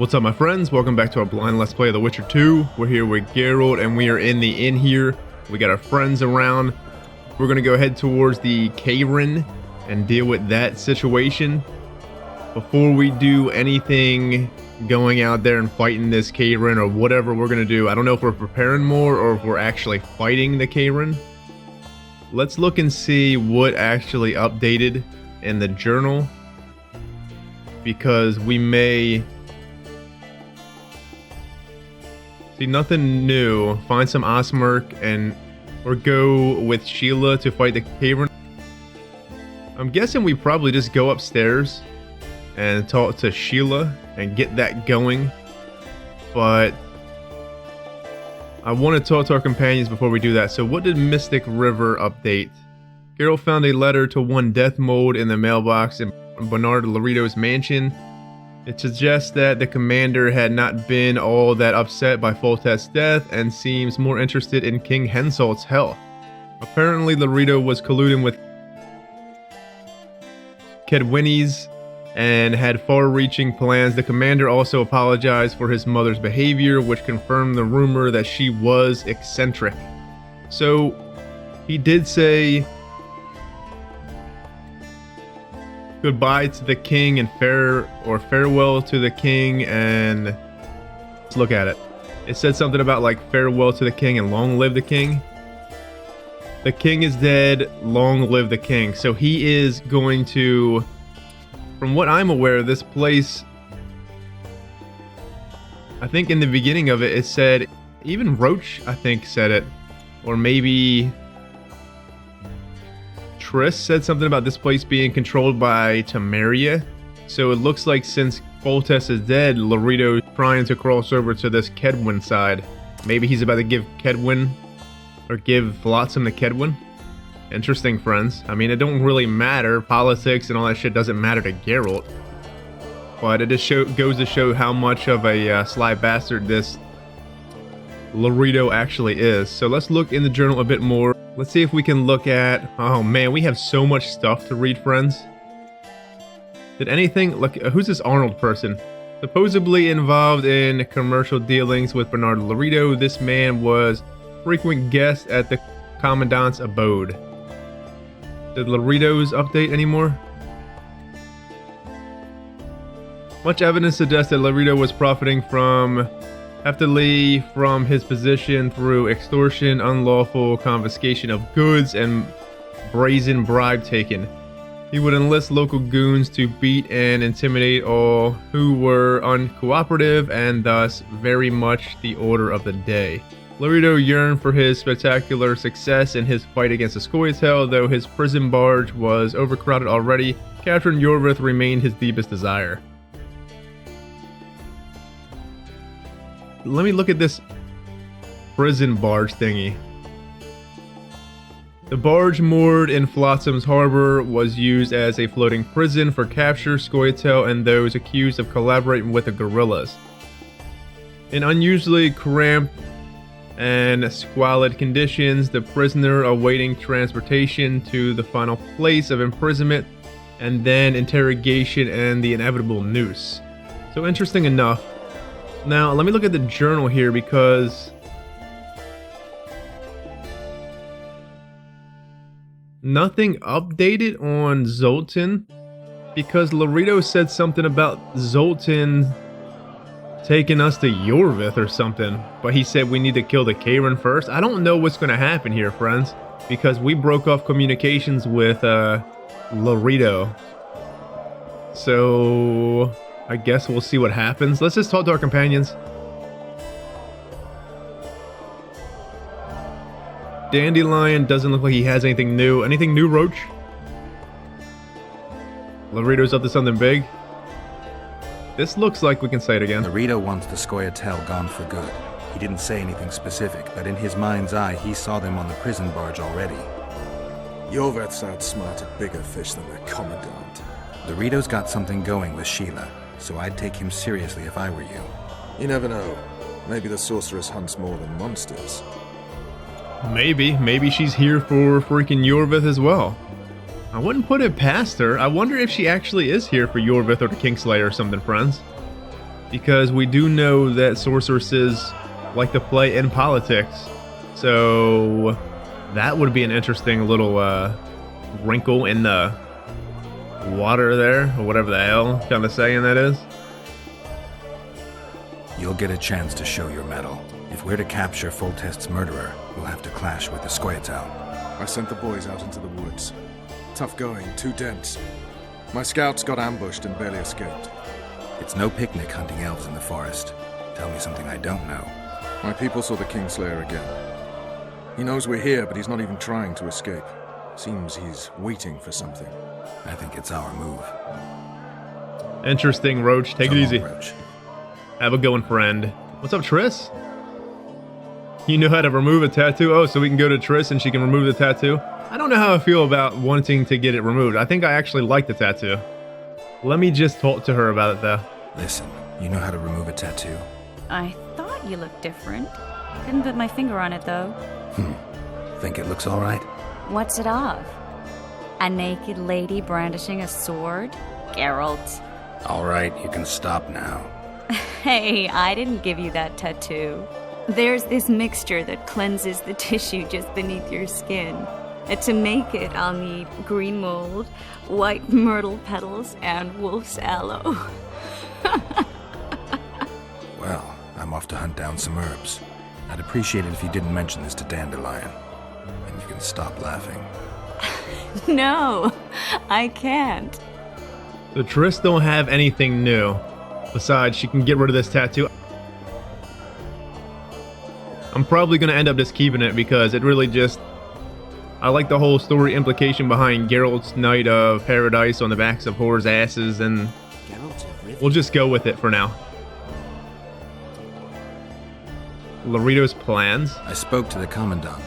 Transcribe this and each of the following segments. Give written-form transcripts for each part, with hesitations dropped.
What's up, my friends? Welcome back to our blind Let's Play of The Witcher 2. We're here with Geralt, and we are in the inn here. We got our friends around. We're going to go head towards the Kayran and deal with that situation. Before we do anything going out there and fighting this Kayran or whatever we're going to do, I don't know if we're preparing more or if we're actually fighting the Kayran. Let's look and see what actually updated in the journal, because we may see nothing new. Find some Osmerk or go with Sheila to fight the Kayran. I'm guessing we probably just go upstairs and talk to Sheila and get that going, but I want to talk to our companions before we do that. So what did Mystic River update? Geralt found a letter to one Death Mold in the mailbox in Bernard Laredo's mansion. It suggests that the commander had not been all that upset by Foltett's death and seems more interested in King Hensalt's health. Apparently Laredo was colluding with Kedwini's and had far-reaching plans. The commander also apologized for his mother's behavior, which confirmed the rumor that she was eccentric. So he did say goodbye to the king and farewell to the king, and let's look at it. It said something about like farewell to the king and long live the king. The king is dead, long live the king. So he is going to, from what I'm aware, this place, I think in the beginning of it, it said, even Roach, I think, said it, or maybe Triss said something about this place being controlled by Temeria. So it looks like since Foltest is dead, Laredo's trying to cross over to this Kedwin side. Maybe he's about to give Kedwin, or give Flotsam to Kedwin. Interesting, friends. I mean, it don't really matter. Politics and all that shit doesn't matter to Geralt. But it just goes to show how much of a sly bastard this Laredo actually is. So let's look in the journal a bit more. Let's see if we can look at... Oh man, we have so much stuff to read, friends. Did anything... Look, who's this Arnold person? Supposedly involved in commercial dealings with Bernard Laredo, this man was frequent guest at the Commandant's abode. Did Laredo's update anymore? Much evidence suggests that Laredo was profiting heftily from his position through extortion, unlawful confiscation of goods, and brazen bribe taking. He would enlist local goons to beat and intimidate all who were uncooperative, and thus very much the order of the day. Laredo yearned for his spectacular success in his fight against the Scoia'tael, though his prison barge was overcrowded already. Capturing Yorvith remained his deepest desire. Let me look at this prison barge thingy. The barge moored in Flotsam's harbor was used as a floating prison for capture, Scoia'tael, and those accused of collaborating with the guerrillas. In unusually cramped and squalid conditions, the prisoner awaiting transportation to the final place of imprisonment, and then interrogation and the inevitable noose. So interesting enough. Now, let me look at the journal here, because nothing updated on Zoltan, because Laredo said something about Zoltan taking us to Yorvith or something, but he said we need to kill the Kayran first. I don't know what's going to happen here, friends, because we broke off communications with Laredo. So I guess we'll see what happens. Let's just talk to our companions. Dandelion doesn't look like he has anything new. Anything new, Roach? Laredo's up to something big. This looks like we can say it again. Laredo wants the Scoia'tael gone for good. He didn't say anything specific, but in his mind's eye, he saw them on the prison barge already. Yorvith's outsmarted bigger fish than their commandant. Laredo's got something going with Sheila, so I'd take him seriously if I were you. You never know. Maybe the sorceress hunts more than monsters. Maybe she's here for freaking Yorvith as well. I wouldn't put it past her. I wonder if she actually is here for Yorvith or the Kingslayer or something, friends. because we do know that sorceresses like to play in politics. So that would be an interesting little wrinkle in the water there, or whatever the hell kind of saying that is. You'll get a chance to show your mettle. If we're to capture Foltest's murderer, we'll have to clash with the Squirtle. I sent the boys out into the woods. Tough going, too dense. My scouts got ambushed and barely escaped. It's no picnic hunting elves in the forest. Tell me something I don't know. My people saw the Kingslayer again. He knows we're here, but he's not even trying to escape. Seems he's waiting for something. I think it's our move. Interesting, Roach. Take it easy. Roach. Have a good one, friend. What's up, Triss? You know how to remove a tattoo? Oh, so we can go to Triss and she can remove the tattoo? I don't know how I feel about wanting to get it removed. I think I actually like the tattoo. Let me just talk to her about it, though. Listen, you know how to remove a tattoo? I thought you looked different. Couldn't put my finger on it, though. Think it looks alright? What's it of? A naked lady brandishing a sword? Geralt. Alright, you can stop now. Hey, I didn't give you that tattoo. There's this mixture that cleanses the tissue just beneath your skin. And to make it, I'll need green mold, white myrtle petals, and wolf's aloe. Well, I'm off to hunt down some herbs. I'd appreciate it if you didn't mention this to Dandelion. And you can stop laughing. No, I can't. So Triss don't have anything new. Besides, she can get rid of this tattoo. I'm probably going to end up just keeping it because it really just... I like the whole story implication behind Geralt's Knight of Paradise on the backs of whores' asses, and we'll just go with it for now. Laredo's plans? I spoke to the Commandant.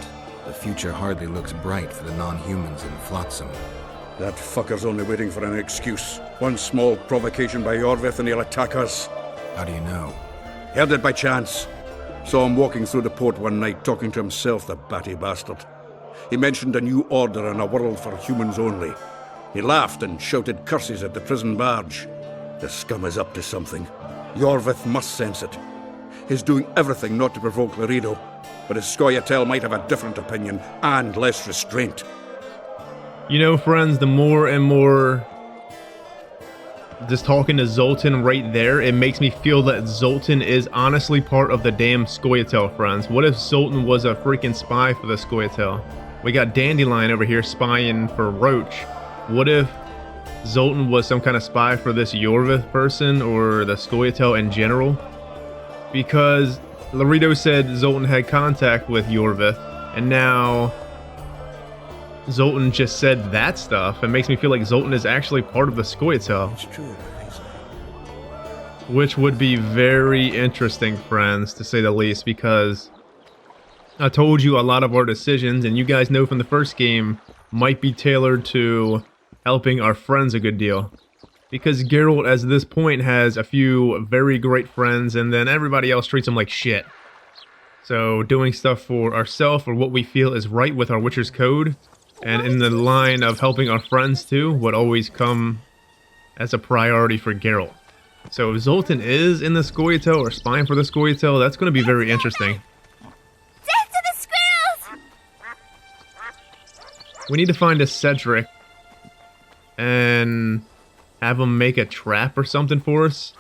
The future hardly looks bright for the non-humans in Flotsam. That fucker's only waiting for an excuse. One small provocation by Yorvith and he'll attack us. How do you know? Heard it by chance. Saw him walking through the port one night talking to himself, the batty bastard. He mentioned a new order and a world for humans only. He laughed and shouted curses at the prison barge. The scum is up to something. Yorvith must sense it. He's doing everything not to provoke Laredo, but his Scoia'tael might have a different opinion and less restraint. You know, friends, the more and more just talking to Zoltan right there, it makes me feel that Zoltan is honestly part of the damn Scoia'tael, friends. What if Zoltan was a freaking spy for the Scoia'tael? We got Dandelion over here spying for Roach. What if Zoltan was some kind of spy for this Yorvith person or the Scoia'tael in general? Because Laredo said Zoltan had contact with Yorvith, and now Zoltan just said that stuff. It makes me feel like Zoltan is actually part of the Scoia'tael. It's true, Which would be very interesting, friends, to say the least, because I told you a lot of our decisions, and you guys know from the first game, might be tailored to helping our friends a good deal. Because Geralt, at this point, has a few very great friends, and then everybody else treats him like shit. So doing stuff for ourselves, or what we feel is right with our Witcher's Code, and in the line of helping our friends too, would always come as a priority for Geralt. So if Zoltan is in the Scoia'tael or spying for the Scoia'tael, that's going to be very interesting. Death to the squirrels! We need to find a Cedric and have him make a trap or something for us.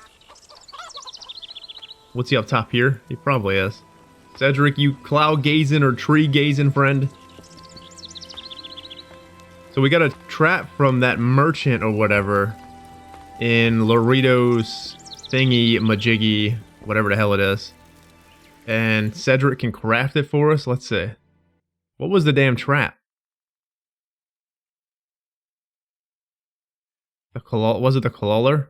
What's he up top here? He probably is. Cedric, you cloud-gazing or tree-gazing friend. So we got a trap from that merchant or whatever in Laredo's thingy majiggy, whatever the hell it is. And Cedric can craft it for us. Let's see. What was the damn trap? Was it the Kalalar?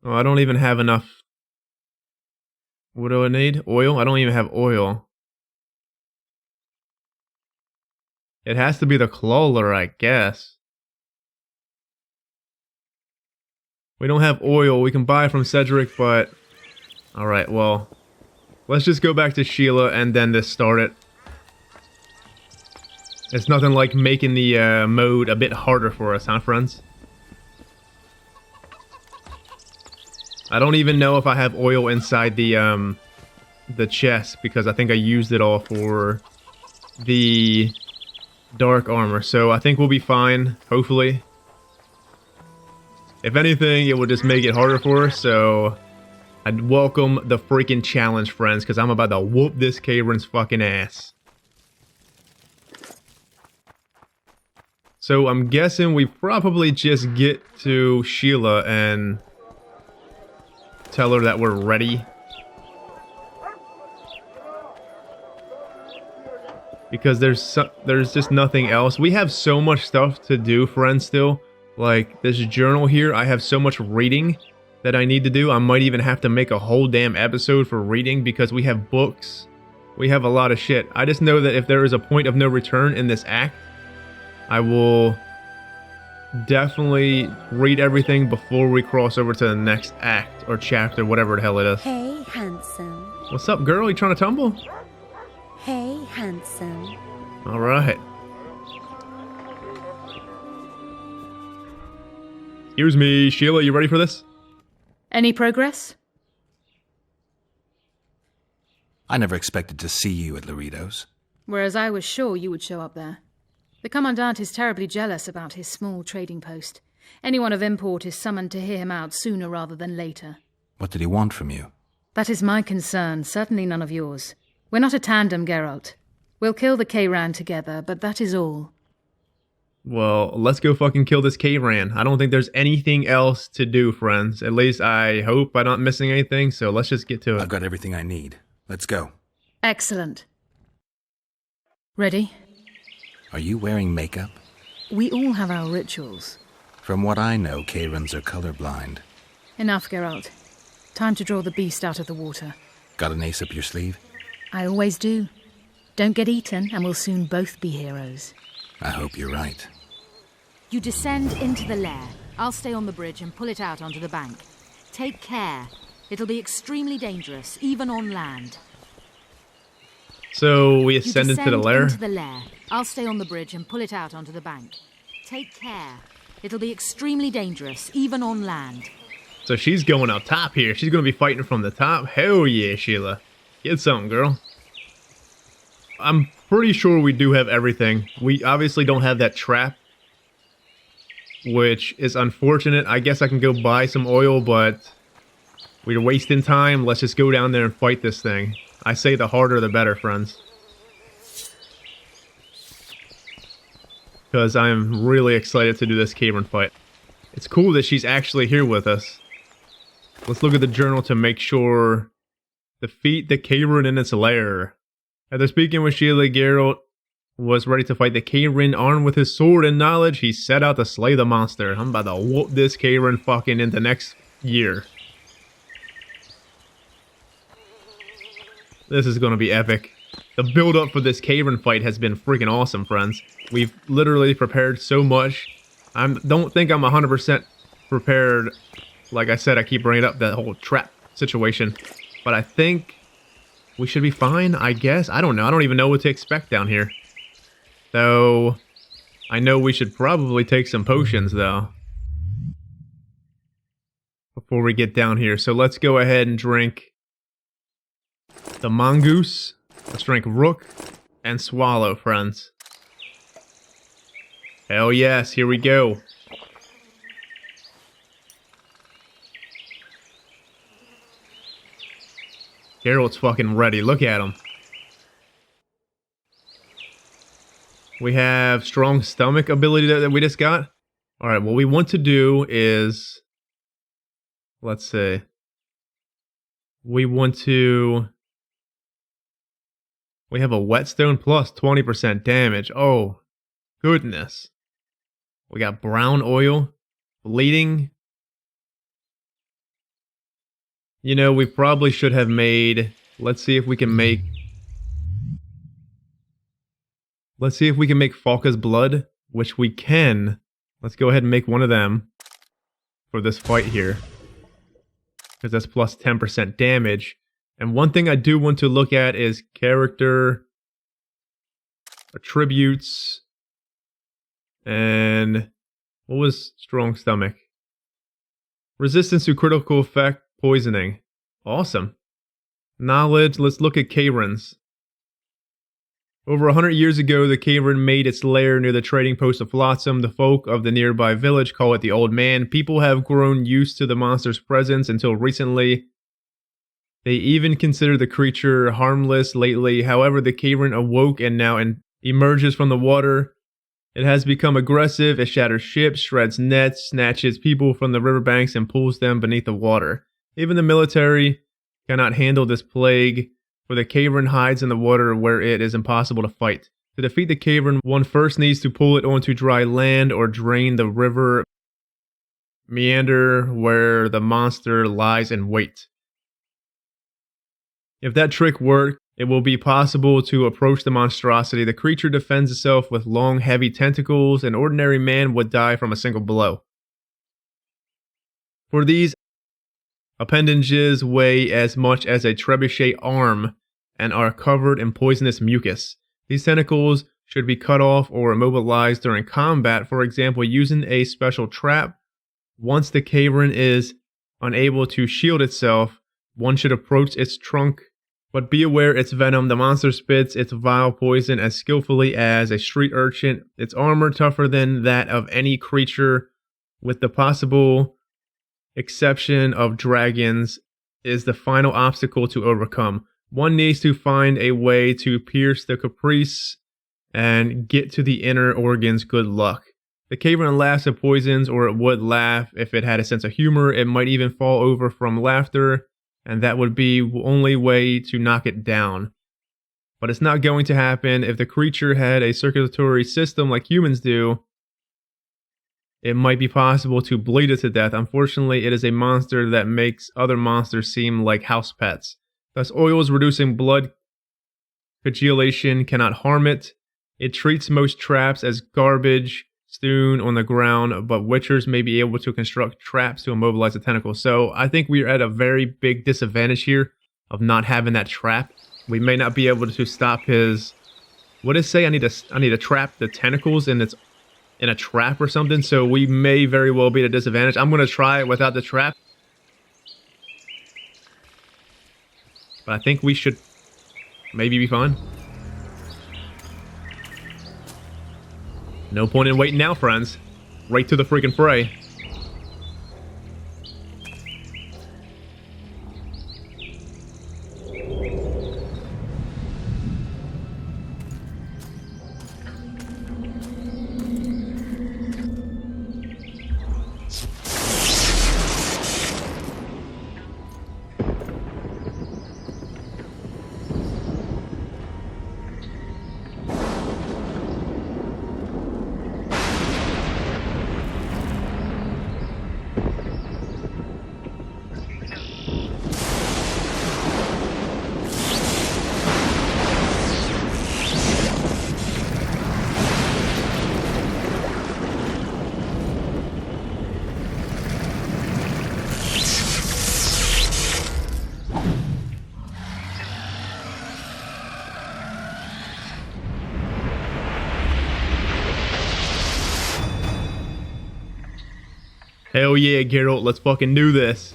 Oh, I don't even have enough. What do I need? Oil? I don't even have oil. It has to be the Kalalar, I guess. We don't have oil. We can buy from Cedric, but... Alright, well... Let's just go back to Sheila and then just start it. It's nothing like making the mode a bit harder for us, huh, friends? I don't even know if I have oil inside the chest, because I think I used it all for the dark armor. So I think we'll be fine, hopefully. If anything, it will just make it harder for us, so I'd welcome the freaking challenge, friends, because I'm about to whoop this Kayran's fucking ass. So I'm guessing we probably just get to Sheila and tell her that we're ready. Because there's just nothing else. We have so much stuff to do, friends, still. Like, this journal here, I have so much reading that I need to do. I might even have to make a whole damn episode for reading because we have books. We have a lot of shit. I just know that if there is a point of no return in this act, I will definitely read everything before we cross over to the next act or chapter, whatever the hell it is. Hey, handsome. What's up, girl? You trying to tumble? Hey, handsome. All right. Excuse me, Sheila, you ready for this? Any progress? I never expected to see you at Laredo's. Whereas I was sure you would show up there. The Commandant is terribly jealous about his small trading post. Anyone of import is summoned to hear him out sooner rather than later. What did he want from you? That is my concern, certainly none of yours. We're not a tandem, Geralt. We'll kill the Kayran together, but that is all. Well, let's go fucking kill this Kayran. I don't think there's anything else to do, friends. At least I hope I'm not missing anything, so let's just get to it. I've got everything I need. Let's go. Excellent. Ready? Are you wearing makeup? We all have our rituals. From what I know, Kayrans are colorblind. Enough, Geralt. Time to draw the beast out of the water. Got an ace up your sleeve? I always do. Don't get eaten, and we'll soon both be heroes. I hope you're right. You descend into the lair. I'll stay on the bridge and pull it out onto the bank. Take care. It'll be extremely dangerous, even on land. So we ascend into the lair? Into the lair. I'll stay on the bridge and pull it out onto the bank. Take care. It'll be extremely dangerous, even on land. So she's going up top here. She's going to be fighting from the top. Hell yeah, Sheila. Get something, girl. I'm pretty sure we do have everything. We obviously don't have that trap, which is unfortunate. I guess I can go buy some oil, but we're wasting time. Let's just go down there and fight this thing. I say the harder the better, friends. Because I'm really excited to do this Kayran fight. It's cool that she's actually here with us. Let's look at the journal to make sure. Defeat the Kayran in its lair. After speaking with Sheila, Geralt was ready to fight the Kayran. Armed with his sword and knowledge, he set out to slay the monster. I'm about to whoop this Kayran fucking into next year. This is going to be epic. The build-up for this Kayran fight has been freaking awesome, friends. We've literally prepared so much. I don't think I'm 100% prepared. Like I said, I keep bringing up that whole trap situation. But I think we should be fine, I guess. I don't know. I don't even know what to expect down here. Though, I know we should probably take some potions, though, before we get down here. So let's go ahead and drink the mongoose. Let's drink rook and swallow, friends. Hell yes, here we go. Geralt's fucking ready. Look at him. We have strong stomach ability that we just got. Alright, what we want to do is... Let's see. We want to... We have a whetstone plus 20% damage. Oh, goodness. We got brown oil. Bleeding. You know, we probably should have made... Let's see if we can make... Let's see if we can make Falca's blood, which we can. Let's go ahead and make one of them for this fight here. Because that's plus 10% damage. And one thing I do want to look at is character attributes. And what was strong stomach? Resistance to critical effect poisoning. Awesome. Knowledge, let's look at Kayran's. Over 100 years ago, the Kayran made its lair near the trading post of Flotsam. The folk of the nearby village call it the Old Man. People have grown used to the monster's presence until recently. They even consider the creature harmless lately. However, the Kayran awoke and now emerges from the water. It has become aggressive. It shatters ships, shreds nets, snatches people from the riverbanks, and pulls them beneath the water. Even the military cannot handle this plague, for the Kayran hides in the water where it is impossible to fight. To defeat the Kayran, one first needs to pull it onto dry land or drain the river meander where the monster lies in wait. If that trick worked, it will be possible to approach the monstrosity. The creature defends itself with long, heavy tentacles. An ordinary man would die from a single blow. For these appendages weigh as much as a trebuchet arm and are covered in poisonous mucus. These tentacles should be cut off or immobilized during combat, for example, using a special trap. Once the Kayran is unable to shield itself, one should approach its trunk, but be aware its venom. The monster spits its vile poison as skillfully as a street urchin. Its armor tougher than that of any creature, with the possible exception of dragons, is the final obstacle to overcome. One needs to find a way to pierce the caprice and get to the inner organs. Good luck. The Kayran laughs at poisons, or it would laugh if it had a sense of humor. It might even fall over from laughter, and that would be the only way to knock it down. But it's not going to happen. If the creature had a circulatory system like humans do, it might be possible to bleed it to death. Unfortunately, it is a monster that makes other monsters seem like house pets. Thus, oils reducing blood coagulation cannot harm it. It treats most traps as garbage strewn on the ground, but witchers may be able to construct traps to immobilize the tentacles. So I think we're at a very big disadvantage here of not having that trap. We may not be able to stop his... What does it say? I need to trap the tentacles in a trap or something. So we may very well be at a disadvantage. I'm going to try it without the trap. But I think we should maybe be fine. No point in waiting now, friends. Right to the freaking fray. Hell yeah, Geralt, let's fucking do this.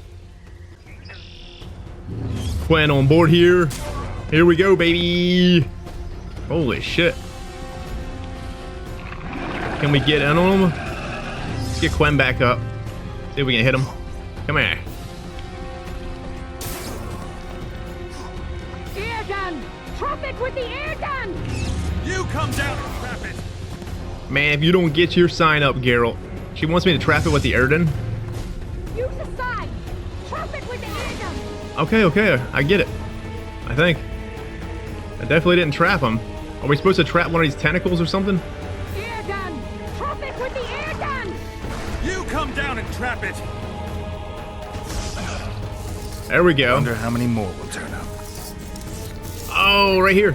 Quen on board here. Here we go, baby. Holy shit. Can we get in on him? Let's get Quen back up. See if we can hit him. Come here. Air gun! Trap it with the air gun! You come down and trap it! Man, if you don't get your sign up, Geralt. She wants me to trap it with the air gun? Use the sign! Trap it with the air gun! Okay, I get it. I think. I definitely didn't trap him. Are we supposed to trap one of these tentacles or something? Air gun! Trap it with the air gun! You come down and trap it! There we go. Wonder how many more will turn up. Oh, right here.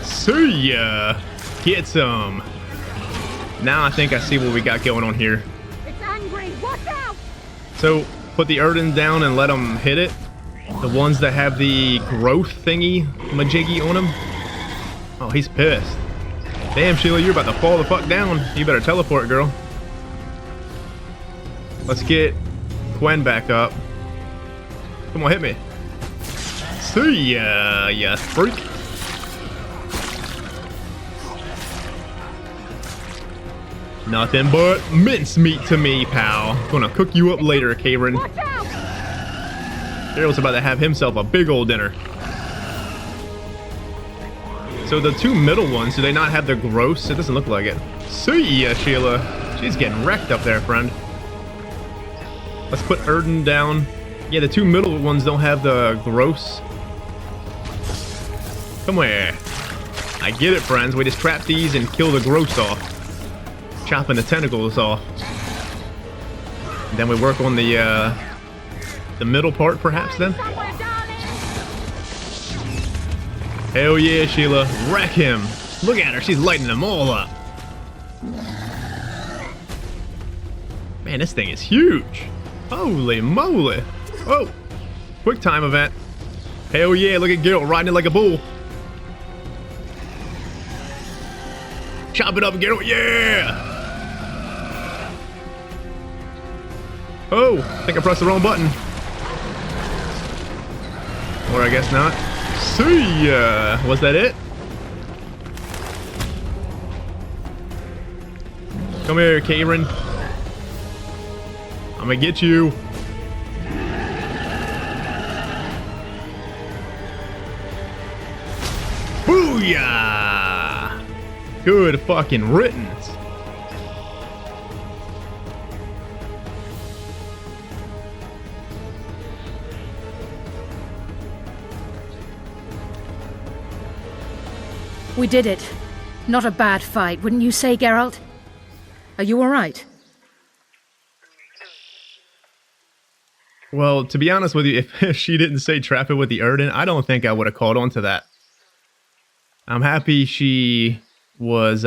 See ya! Get some! Now I think I see what we got going on here. It's angry! Watch out! So, put the Erden down and let them hit it? The ones that have the growth thingy majiggy on them. Oh, he's pissed. Damn, Sheila, you're about to fall the fuck down. You better teleport, girl. Let's get Gwen back up. Come on, hit me. See ya, you freak. Nothing but mincemeat to me, pal. Gonna cook you up later, Kayran. Geralt's about to have himself a big old dinner. So the two middle ones, do they not have the gross? It doesn't look like it. See ya, Sheila. She's getting wrecked up there, friend. Let's put Erden down. Yeah, the two middle ones don't have the gross. Come here. I get it, friends. We just trap these and kill the gross off. Chopping the tentacles off. And then we work on the middle part, perhaps, then? Hell yeah, Sheila. Wreck him. Look at her. She's lighting them all up. Man, this thing is huge. Holy moly. Oh, quick time event. Hell yeah, look at Geralt riding it like a bull. Chop it up, Geralt, yeah! Oh, I think I pressed the wrong button. Or I guess not. See ya! Was that it? Come here, Kayran. I'm gonna get you. Booyah! Good fucking riddance. We did it. Not a bad fight, wouldn't you say, Geralt? Are you alright? Well, to be honest with you, if she didn't say trap it with the Erden, I don't think I would have caught on to that. I'm happy she was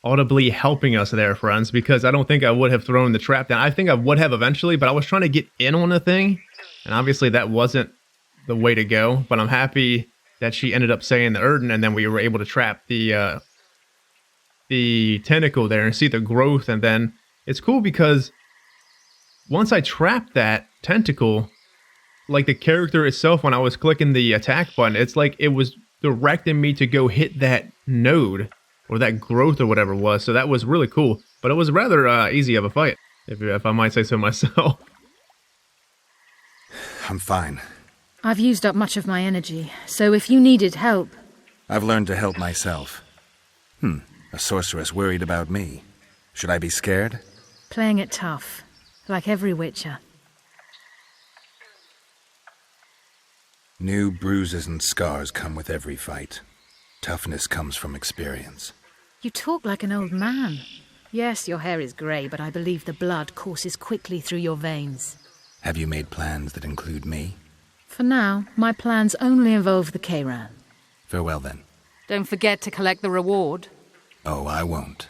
audibly helping us there, friends, because I don't think I would have thrown the trap down. I think I would have eventually, but I was trying to get in on the thing, and obviously that wasn't the way to go, but I'm happy that she ended up saying the Erden, and then we were able to trap the tentacle there and see the growth, and then it's cool because once I trapped that tentacle, like the character itself, when I was clicking the attack button, it's like it was directing me to go hit that node, or that growth or whatever it was, so that was really cool, but it was rather easy of a fight, if I might say so myself. I'm fine. I've used up much of my energy, so if you needed help... I've learned to help myself. A sorceress worried about me. Should I be scared? Playing it tough, like every Witcher. New bruises and scars come with every fight. Toughness comes from experience. You talk like an old man. Yes, your hair is grey, but I believe the blood courses quickly through your veins. Have you made plans that include me? For now, my plans only involve the Kayran. Farewell, then. Don't forget to collect the reward. Oh, I won't.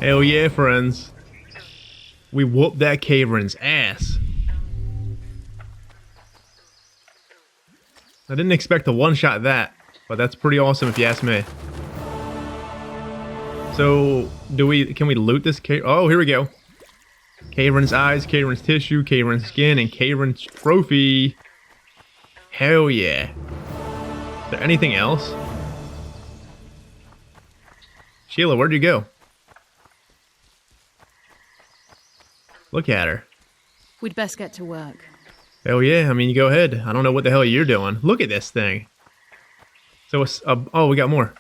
Hell yeah, friends. We whooped that Kayran's ass. I didn't expect to one-shot that, but that's pretty awesome if you ask me. So, can we loot this Oh, here we go. Kayran's eyes, Kayran's tissue, Kayran's skin, and Kayran's trophy. Hell yeah. Is there anything else? Sheila, where'd you go? Look at her. We'd best get to work. Hell yeah, I mean, you go ahead. I don't know what the hell you're doing. Look at this thing. So it's, oh, we got more.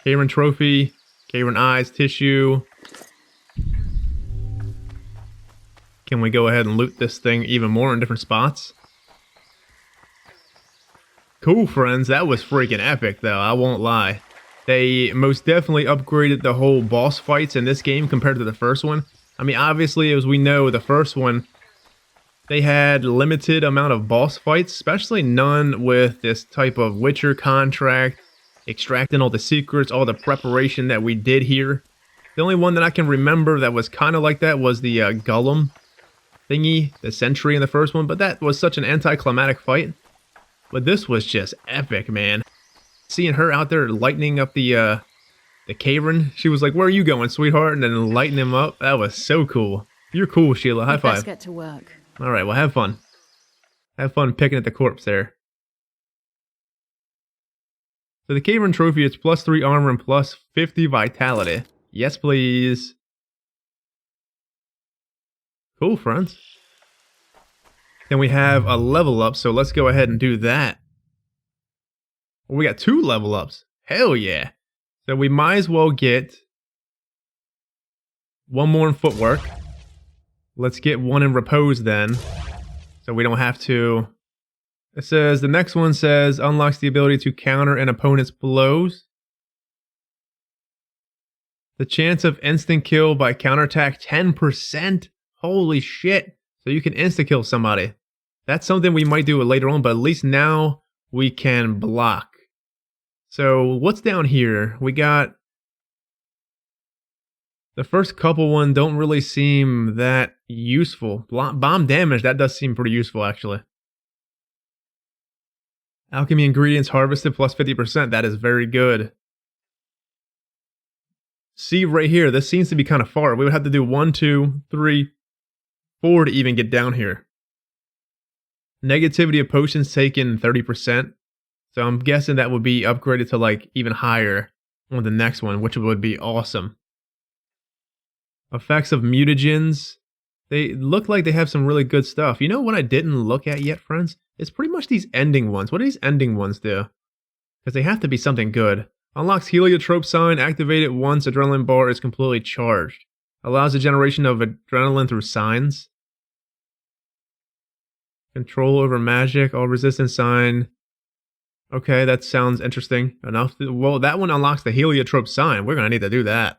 Kayran trophy, Kayran eyes, tissue. Can we go ahead and loot this thing even more in different spots? Cool, friends. That was freaking epic, though. I won't lie. They most definitely upgraded the whole boss fights in this game compared to the first one. I mean, obviously, as we know, the first one, they had limited amount of boss fights, especially none with this type of Witcher contract, extracting all the secrets, all the preparation that we did here. The only one that I can remember that was kind of like that was the Golem thingy, the sentry in the first one, but that was such an anticlimactic fight. But this was just epic, man. Seeing her out there lightening up the Kayran, she was like, "Where are you going, sweetheart?" And then lighting him up. That was so cool. You're cool, Sheila. High five. Let's get to work. All right, well, have fun. Have fun picking at the corpse there. So the Kayran trophy is +3 armor and +50 vitality. Yes, please. Cool, friends. Then we have a level up, so let's go ahead and do that. Well, we got 2 level ups. Hell yeah. So we might as well get 1 more in footwork. Let's get 1 in repose then, so we don't have to. It says, the next one says, unlocks the ability to counter an opponent's blows. The chance of instant kill by counterattack 10%. Holy shit. So you can insta-kill somebody. That's something we might do later on, but at least now we can block. So what's down here? We got... the first couple one don't really seem that useful. Bomb damage, that does seem pretty useful actually. Alchemy ingredients harvested +50%. That is very good. See right here, this seems to be kind of far. We would have to do 1, 2, 3, 4 to even get down here. Negativity of potions taken 30%. So I'm guessing that would be upgraded to like even higher on the next one, which would be awesome. Effects of mutagens. They look like they have some really good stuff. You know what I didn't look at yet, friends? It's pretty much these ending ones. What do these ending ones do? Because they have to be something good. Unlocks heliotrope sign. Activate it once adrenaline bar is completely charged. Allows the generation of adrenaline through signs. Control over magic. All resistance sign. Okay, that sounds interesting enough. Well, that one unlocks the heliotrope sign. We're going to need to do that.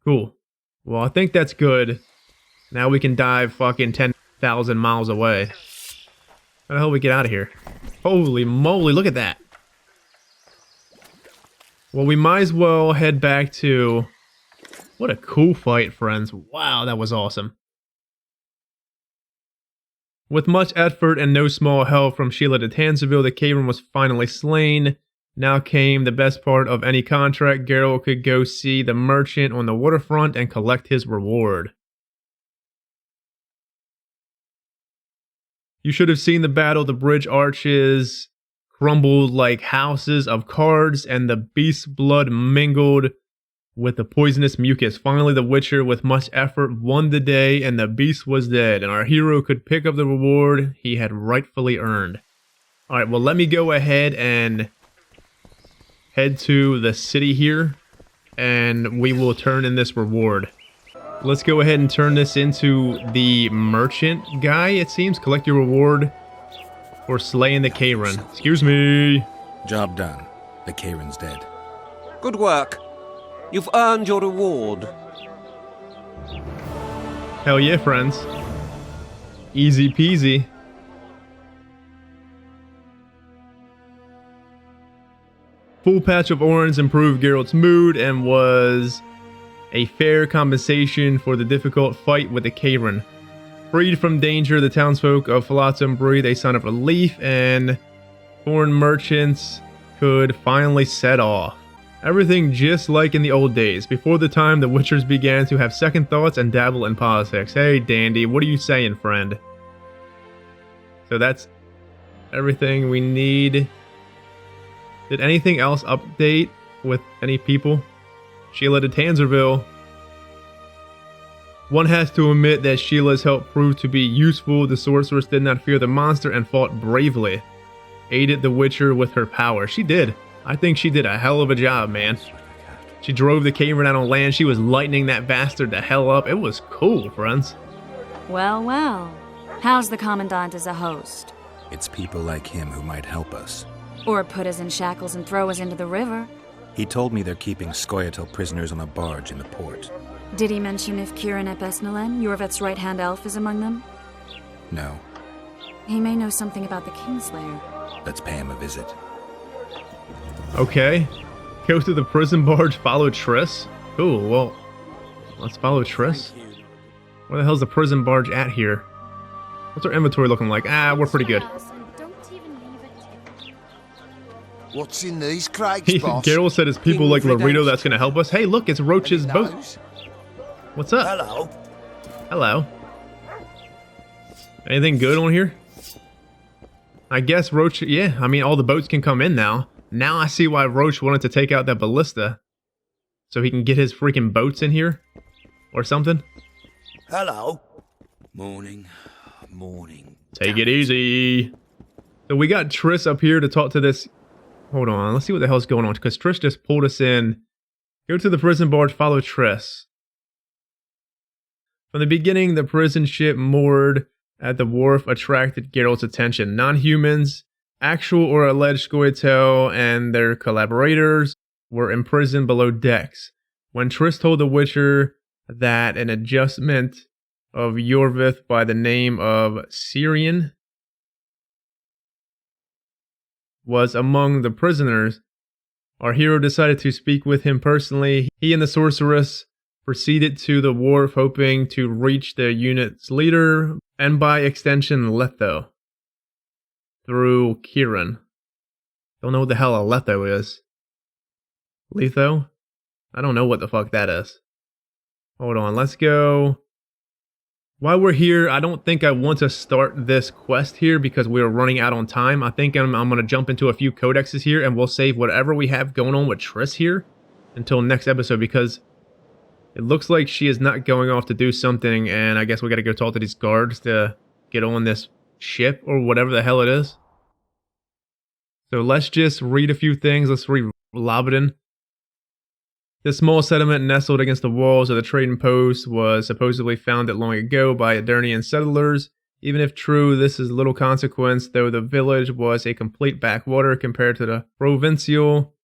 Cool. Well, I think that's good. Now we can dive fucking 10,000 miles away. How the hell do we get out of here? Holy moly, look at that. Well, we might as well head back to... what a cool fight, friends. Wow, that was awesome. With much effort and no small help from Sheila de Tanzeville, the Kayran was finally slain. Now came the best part of any contract. Geralt could go see the merchant on the waterfront and collect his reward. You should have seen the battle. The bridge arches crumbled like houses of cards, and the beast's blood mingled with the poisonous mucus. Finally, the Witcher, with much effort, won the day, and the beast was dead, and our hero could pick up the reward he had rightfully earned. Alright, well, let me go ahead and head to the city here, and we will turn in this reward. Let's go ahead and turn this into the merchant guy, it seems. Collect your reward for slaying the Kayran. Excuse me. Job done. The Kayran's dead. Good work. You've earned your reward. Hell yeah, friends. Easy peasy. Full patch of orange improved Geralt's mood and was a fair compensation for the difficult fight with the Kayran. Freed from danger, the townsfolk of Flotsam breathed a sigh of relief, and foreign merchants could finally set off. Everything just like in the old days, before the time the Witchers began to have second thoughts and dabble in politics. Hey, Dandy, what are you saying, friend? So that's everything we need. Did anything else update with any people? Sheila de Tanzeville. One has to admit that Sheila's help proved to be useful. The sorceress did not fear the monster and fought bravely. Aided the Witcher with her power. She did. I think she did a hell of a job, man. She drove the Kayran out on land. She was lightening that bastard the hell up. It was cool, friends. Well, well. How's the Commandant as a host? It's people like him who might help us. Or put us in shackles and throw us into the river. He told me they're keeping Scoia'tael prisoners on a barge in the port. Did he mention if Kayran ep Esnalen, Yorvet's right-hand elf, is among them? No. He may know something about the Kingslayer. Let's pay him a visit. Okay. Go to the prison barge, follow Triss. Cool, well, let's follow Triss. Where the hell's the prison barge at here? What's our inventory looking like? We're pretty good. What's in these crates, boss? Geralt said it's people like Laredo that's gonna help us. Hey, look, it's Roach's boat. What's up? Hello. Hello. Anything good on here? I guess Roach, yeah, I mean, all the boats can come in now. Now I see why Roach wanted to take out that ballista. So he can get his freaking boats in here? Or something? Hello. Morning. Morning. Take it easy. So we got Triss up here to talk to this. Hold on, let's see what the hell's going on. Because Triss just pulled us in. Go to the prison barge, follow Triss. From the beginning, the prison ship moored at the wharf attracted Geralt's attention. Non-humans, actual or alleged Scoia'tael, and their collaborators were imprisoned below decks. When Triss told the Witcher that an adjustment of Yorvith by the name of Syrian was among the prisoners, our hero decided to speak with him personally. He and the sorceress proceeded to the wharf, hoping to reach the unit's leader, and by extension, Letho, through Kayran. Don't know what the hell a Letho is. Letho? I don't know what the fuck that is. Hold on, let's go. While we're here, I don't think I want to start this quest here because we're running out on time. I think I'm going to jump into a few codexes here and we'll save whatever we have going on with Triss here until next episode, because it looks like she is not going off to do something, and I guess we got to go talk to these guards to get on this ship or whatever the hell it is. So let's just read a few things. Let's read Labadan. This small settlement nestled against the walls of the trading post was supposedly founded long ago by Adernian settlers. Even if true, this is little consequence, though the village was a complete backwater compared to the provincial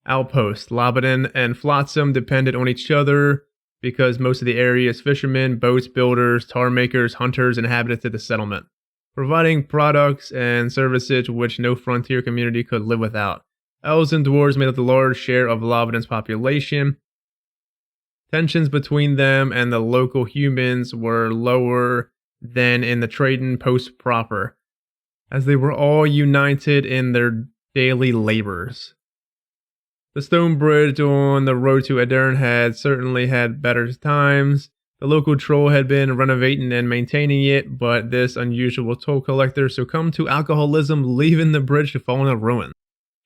outpost. Labadan and Flotsam depended on each other because most of the area's fishermen, boats builders, tar makers, hunters inhabited the settlement, providing products and services which no frontier community could live without. Elves and dwarves made up the large share of Labadan's population. Tensions between them and the local humans were lower than in the trading post proper, as they were all united in their daily labors. The stone bridge on the road to Adern had certainly had better times. The local troll had been renovating and maintaining it, but this unusual toll collector succumbed to alcoholism, leaving the bridge to fall in a ruin.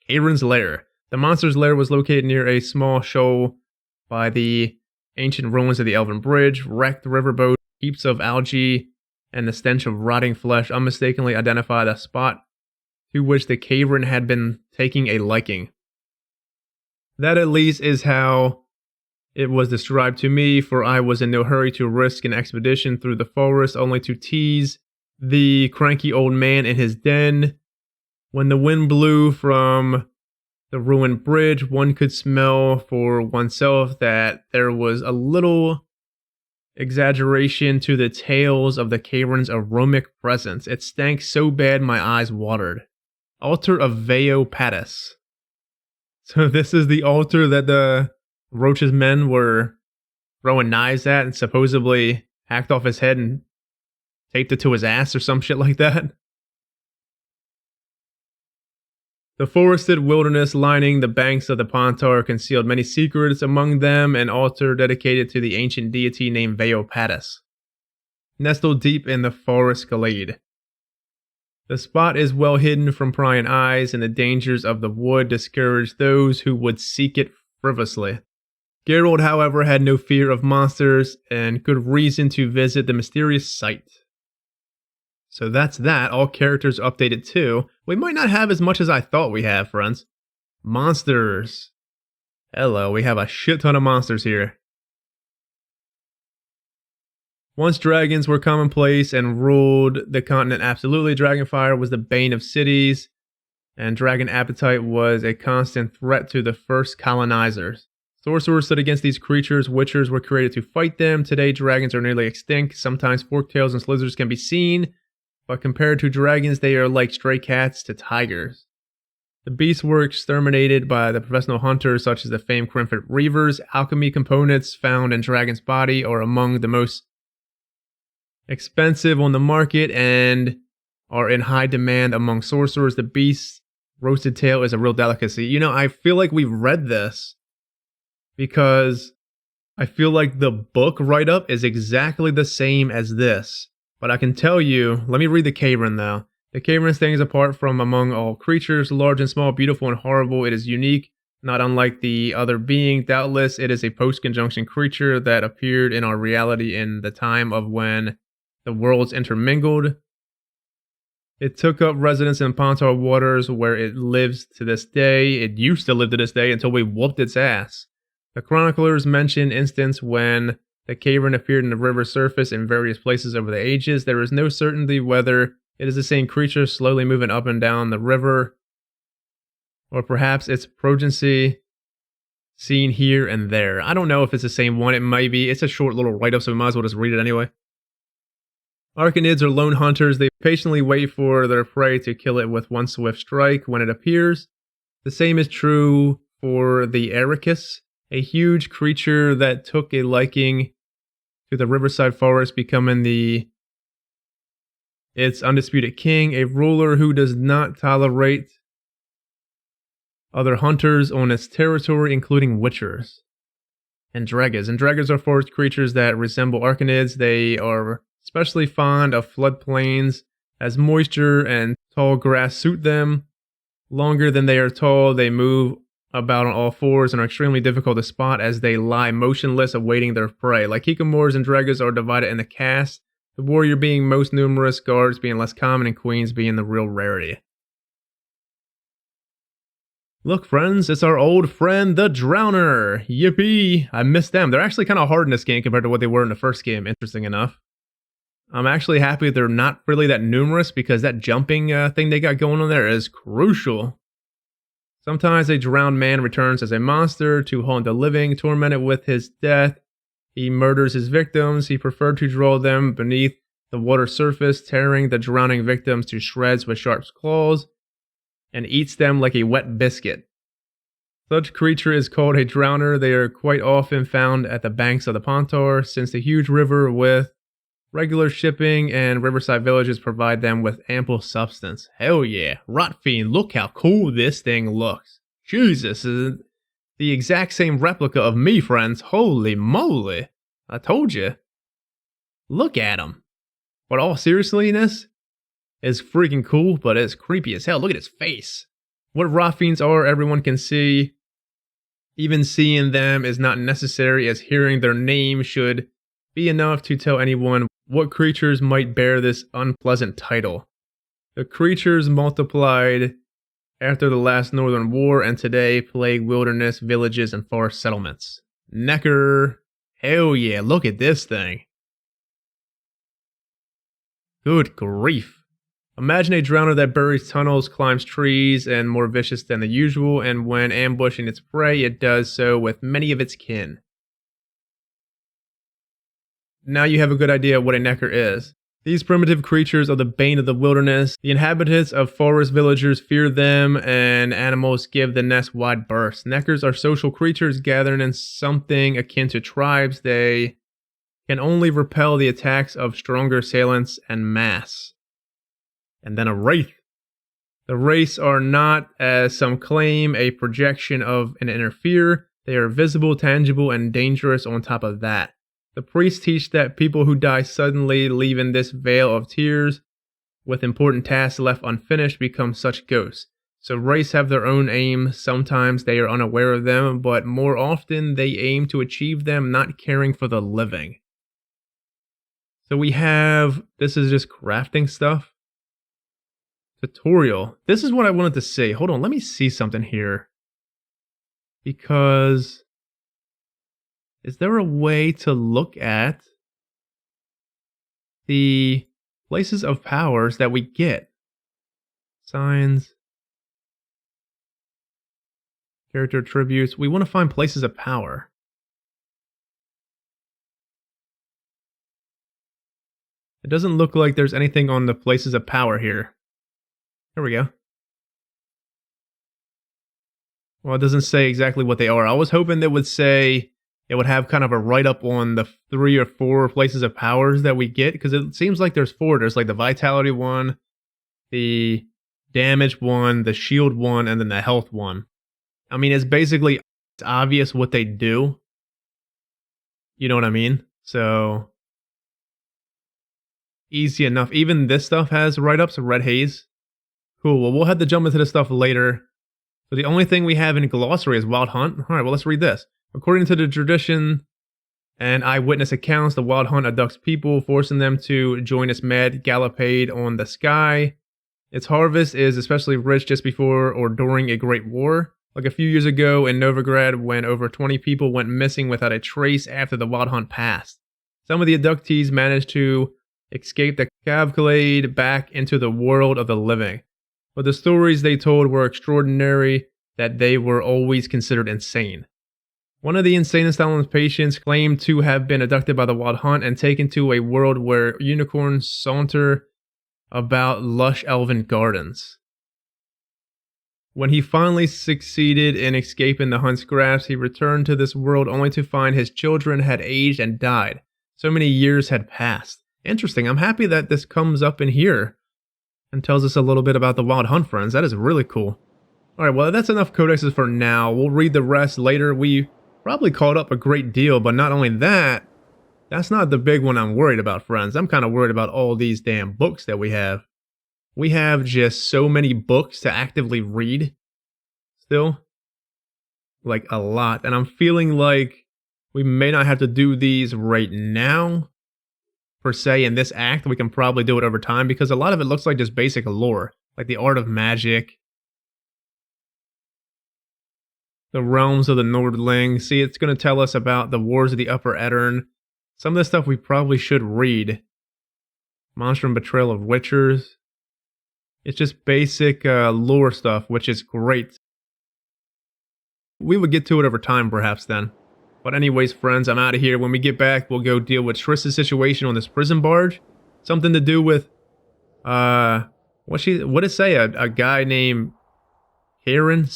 Kayran's Lair. The monster's lair was located near a small shoal by the ancient ruins of the Elven Bridge. Wrecked riverboat, heaps of algae, and the stench of rotting flesh unmistakably identified a spot to which the Kayran had been taking a liking. That at least is how it was described to me, for I was in no hurry to risk an expedition through the forest only to tease the cranky old man in his den. When the wind blew from the ruined bridge, one could smell for oneself that there was a little exaggeration to the tales of the Kayran's aromatic presence. It stank so bad my eyes watered. Altar of Veopatis. So this is the altar that the Roach's men were throwing knives at and supposedly hacked off his head and taped it to his ass or some shit like that. The forested wilderness lining the banks of the Pontar concealed many secrets, among them an altar dedicated to the ancient deity named Veopatis, nestled deep in the forest glade. The spot is well hidden from prying eyes, and the dangers of the wood discouraged those who would seek it frivolously. Geralt, however, had no fear of monsters and good reason to visit the mysterious site. So that's that. All characters updated too. We might not have as much as I thought we have, friends. Monsters. Hello, we have a shit ton of monsters here. Once dragons were commonplace and ruled the continent absolutely, dragonfire was the bane of cities, and dragon appetite was a constant threat to the first colonizers. Sorcerers stood against these creatures. Witchers were created to fight them. Today, dragons are nearly extinct. Sometimes forktails and slizzards can be seen, but compared to dragons, they are like stray cats to tigers. The beasts were exterminated by the professional hunters such as the famed Crimford Reavers. Alchemy components found in dragon's body are among the most expensive on the market and are in high demand among sorcerers. The beast's roasted tail is a real delicacy. You know, I feel like we've read this because I feel like the book write-up is exactly the same as this. But I can tell you, let me read the Kayran though. The Kayran stands apart from among all creatures, large and small, beautiful and horrible. It is unique, not unlike the other being. Doubtless, it is a post-conjunction creature that appeared in our reality in the time of when the worlds intermingled. It took up residence in Pontar waters where it lives to this day. It used to live to this day until we whooped its ass. The chroniclers mention instance when the Kayran appeared in the river's surface in various places over the ages. There is no certainty whether it is the same creature slowly moving up and down the river, or perhaps its progeny seen here and there. I don't know if it's the same one. It might be. It's a short little write-up, so we might as well just read it anyway. Arachnids are lone hunters. They patiently wait for their prey to kill it with one swift strike when it appears. The same is true for the Ericus, a huge creature that took a liking to the riverside forest, becoming its undisputed king, a ruler who does not tolerate other hunters on its territory, including witchers. And Dregas are forest creatures that resemble arachnids. They are especially fond of floodplains, as moisture and tall grass suit them. Longer than they are tall, they move about on all fours and are extremely difficult to spot as they lie motionless awaiting their prey. Like Hikikomors and Dregas are divided into castes, the warrior being most numerous, guards being less common, and queens being the real rarity. Look, friends, it's our old friend, the Drowner. Yippee! I missed them. They're actually kind of hard in this game compared to what they were in the first game, interesting enough. I'm actually happy they're not really that numerous because that jumping thing they got going on there is crucial. Sometimes a drowned man returns as a monster to haunt the living, tormented with his death. He murders his victims. He preferred to draw them beneath the water surface, tearing the drowning victims to shreds with sharp claws, and eats them like a wet biscuit. Such creature is called a drowner. They are quite often found at the banks of the Pontar, since the huge river with regular shipping and riverside villages provide them with ample substance. Hell yeah. Rotfiend, look how cool this thing looks. Jesus, is the exact same replica of me, friends. Holy moly. I told you. Look at him. But all seriousness, it's freaking cool, but it's creepy as hell. Look at his face. What Rotfiends are, everyone can see. Even seeing them is not necessary, as hearing their name should be enough to tell anyone what creatures might bear this unpleasant title. The creatures multiplied after the last Northern War and today plague wilderness, villages, and forest settlements. Necker. Hell yeah, look at this thing. Good grief. Imagine a drowner that buries tunnels, climbs trees, and more vicious than the usual, and when ambushing its prey, it does so with many of its kin. Now you have a good idea of what a Necker is. These primitive creatures are the bane of the wilderness. The inhabitants of forest villagers fear them, and animals give the nest wide berths. Neckers are social creatures gathering in something akin to tribes. They can only repel the attacks of stronger assailants en masse. And then a wraith. The wraiths are not, as some claim, a projection of an inner fear. They are visible, tangible, and dangerous on top of that. The priests teach that people who die suddenly, leaving this veil of tears with important tasks left unfinished, become such ghosts. So wraiths have their own aim. Sometimes they are unaware of them, but more often they aim to achieve them, not caring for the living. So we have, this is just crafting stuff. Tutorial. This is what I wanted to see. Hold on, let me see something here. Because is there a way to look at the places of powers that we get? Signs. Character attributes. We want to find places of power. It doesn't look like there's anything on the places of power here. There we go. Well, it doesn't say exactly what they are. I was hoping that would say it would have kind of a write-up on the 3 or 4 places of powers that we get, because it seems like there's 4. There's like the vitality one, the damage one, the shield one, and then the health one. I mean, it's obvious what they do. You know what I mean? So, easy enough. Even this stuff has write-ups of Red Haze. Cool, well, we'll have to jump into this stuff later. So the only thing we have in glossary is Wild Hunt. Alright, well, let's read this. According to the tradition and eyewitness accounts, the Wild Hunt abducts people, forcing them to join its mad gallopade on the sky. Its harvest is especially rich just before or during a great war, like a few years ago in Novigrad when over 20 people went missing without a trace after the Wild Hunt passed. Some of the abductees managed to escape the cavalcade back into the world of the living, but the stories they told were extraordinary that they were always considered insane. One of the insane asylum patients claimed to have been abducted by the Wild Hunt and taken to a world where unicorns saunter about lush elven gardens. When he finally succeeded in escaping the Hunt's grasp, he returned to this world only to find his children had aged and died. So many years had passed. Interesting, I'm happy that this comes up in here and tells us a little bit about the Wild Hunt friends. That is really cool. Alright, well, that's enough codexes for now. We'll read the rest later. We probably caught up a great deal, but not only that, that's not the big one I'm worried about, friends. I'm kind of worried about all these damn books that we have. We have just so many books to actively read still. Like, a lot. And I'm feeling like we may not have to do these right now, per se, in this act. We can probably do it over time, because a lot of it looks like just basic lore. Like the art of magic, the realms of the Nordling. See, it's going to tell us about the wars of the Upper Eddern. Some of this stuff we probably should read. Monster and Betrayal of Witchers. It's just basic lore stuff, which is great. We would get to it over time, perhaps, then. But anyways, friends, I'm out of here. When we get back, we'll go deal with Triss's situation on this prison barge. Something to do with, what did it say? A guy named Kayran?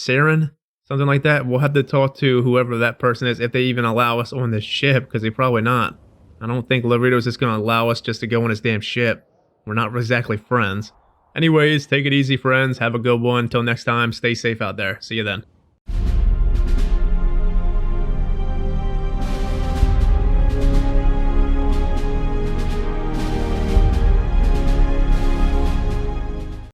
Something like that. We'll have to talk to whoever that person is, if they even allow us on this ship, because they probably not. I don't think Laredo's just going to allow us just to go on his damn ship. We're not exactly friends. Anyways, take it easy, friends. Have a good one. Until next time, stay safe out there. See you then.